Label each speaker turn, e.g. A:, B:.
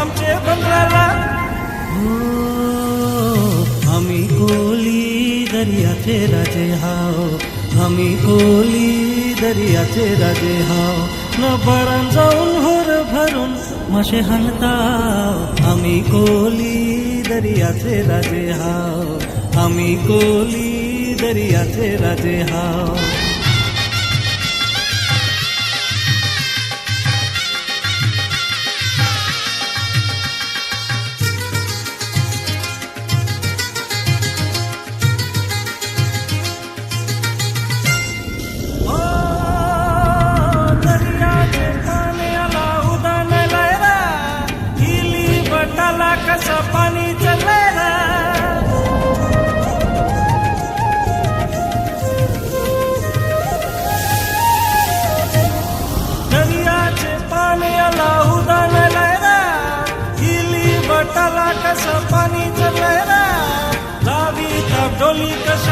A: आमचे बंदराला.
B: आम्ही कोली दर्याचे राजे हाव, आम्ही कोली दर्याचे राजे हाव. नभरान जाऊन होर भरून मासे हाणताव. आम्ही कोली दर्याचे राजे हाव, आम्ही कोली दर्याचे राजे हाव.
A: कसं पाणी चाललंय, दर्याचे पाणी आला उदानलाय, हिली बटाला कसं पाणी चाललंय. लावी डोली कशी